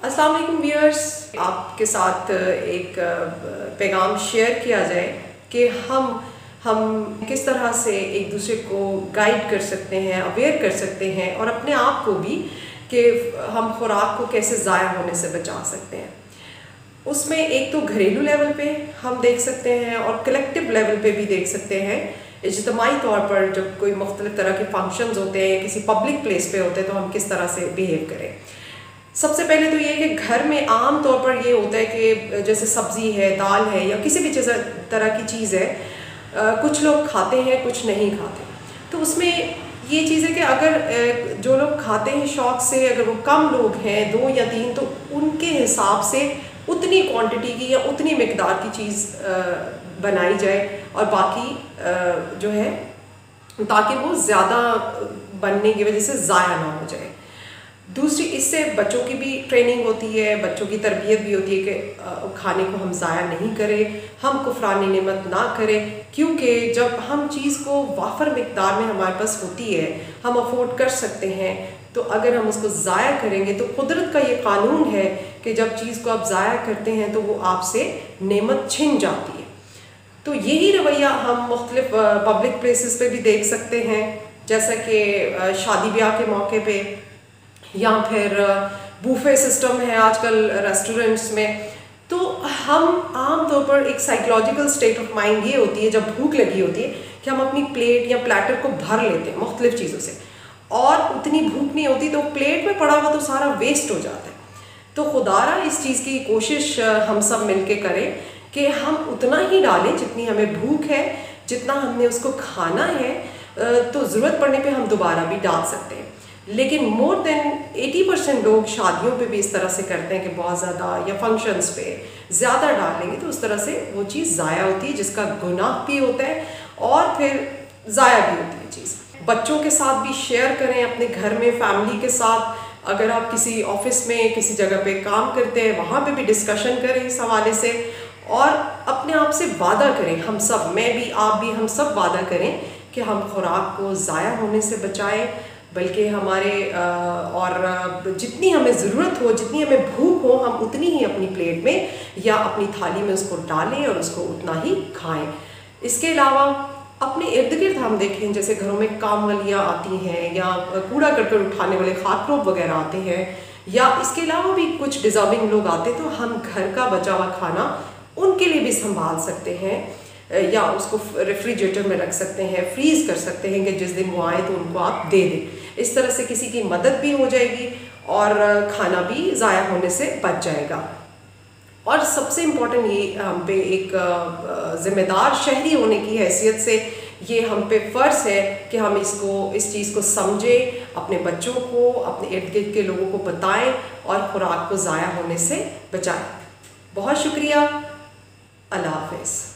अस्सलाम वालेकुम व्यूअर्स, आपके साथ एक पैगाम शेयर किया जाए कि हम किस तरह से एक दूसरे को गाइड कर सकते हैं, अवेयर कर सकते हैं और अपने आप को भी कि हम खुराक को कैसे ज़ाया होने से बचा सकते हैं। उसमें एक तो घरेलू लेवल पे हम देख सकते हैं और कलेक्टिव लेवल पे भी देख सकते हैं। इज्तिमाई तौर पर जब कोई मुख्तलिफ तरह के फंक्शंस होते हैं, किसी पब्लिक प्लेस पे होते हैं, तो हम किस तरह से बिहेव करें। सबसे पहले तो ये कि घर में आम तौर पर ये होता है कि जैसे सब्ज़ी है, दाल है या किसी भी तरह की चीज़ है, कुछ लोग खाते हैं, कुछ नहीं खाते। तो उसमें ये चीज़ है कि अगर जो लोग खाते हैं शौक़ से, अगर वो कम लोग हैं, 2 या 3, तो उनके हिसाब से उतनी क्वांटिटी की या उतनी मिकदार की चीज़ बनाई जाए और बाकी जो है ताकि वो ज़्यादा बनने की वजह से ज़ाया ना हो जाए। दूसरी, इससे बच्चों की भी ट्रेनिंग होती है, बच्चों की तरबियत भी होती है कि खाने को हम ज़ाया नहीं करें, हम कुफरानी नेमत ना करें, क्योंकि जब हम चीज़ को वाफर मिकदार में हमारे पास होती है, हम अफोर्ड कर सकते हैं, तो अगर हम उसको ज़ाया करेंगे तो कुदरत का ये कानून है कि जब चीज़ को आप ज़ाया करते हैं तो वो आपसे नेमत छिन जाती है। तो यही रवैया हम मुख्तलिफ पब्लिक प्लेसेस पे भी देख सकते हैं, जैसा कि शादी ब्याह के मौके पे या फिर बूफे सिस्टम है आजकल रेस्टोरेंट्स में। तो हम आम तौर पर एक साइकोलॉजिकल स्टेट ऑफ माइंड ये होती है जब भूख लगी होती है कि हम अपनी प्लेट या प्लेटर को भर लेते हैं मुख्तलिफ चीज़ों से, और उतनी भूख नहीं होती तो प्लेट में पड़ा हुआ तो सारा वेस्ट हो जाता है। तो खुदारा इस चीज़ की कोशिश हम सब मिलके करें कि हम उतना ही डालें जितनी हमें भूख है, जितना हमने उसको खाना है, तो ज़रूरत पड़ने पे हम दोबारा भी डाल सकते हैं। लेकिन मोर देन 80% लोग शादियों पे भी इस तरह से करते हैं कि बहुत ज़्यादा, या फंक्शंस पे ज़्यादा डालेंगे तो उस तरह से वो चीज़ ज़ाया होती है, जिसका गुनाह भी होता है और फिर ज़ाया भी होती है चीज़। बच्चों के साथ भी शेयर करें, अपने घर में फैमिली के साथ। अगर आप किसी ऑफिस में किसी जगह पे काम करते हैं, वहाँ पे भी डिस्कशन करें इस हवाले से, और अपने आप से वादा करें, हम सब, मैं भी, आप भी, हम सब वादा करें कि हम खुराक को ज़ाया होने से बचाएं, बल्कि हमारे और जितनी हमें ज़रूरत हो, जितनी हमें भूख हो, हम उतनी ही अपनी प्लेट में या अपनी थाली में उसको डालें और उसको उतना ही खाएं। इसके अलावा अपने इर्द गिर्द हम देखें, जैसे घरों में काम वालियाँ आती हैं या कूड़ा करकट उठाने वाले खाकरोब वगैरह आते हैं, या इसके अलावा भी कुछ डिज़र्विंग लोग आते हैं, तो हम घर का बचा हुआ खाना उनके लिए भी संभाल सकते हैं, या उसको रेफ्रिजरेटर में रख सकते हैं, फ्रीज़ कर सकते हैं कि जिस दिन वो आए तो उनको आप दे दें। इस तरह से किसी की मदद भी हो जाएगी और खाना भी ज़ाया होने से बच जाएगा। और सबसे इम्पोर्टेंट ये हम पे एक ज़िम्मेदार शहरी होने की हैसियत से ये हम पे फ़र्ज़ है कि हम इस चीज़ को समझें, अपने बच्चों को, अपने इर्द गिर्द के लोगों को बताएं और खुराक को ज़ाया होने से बचाएं। बहुत शुक्रिया। अल्लाह हाफ़िज़।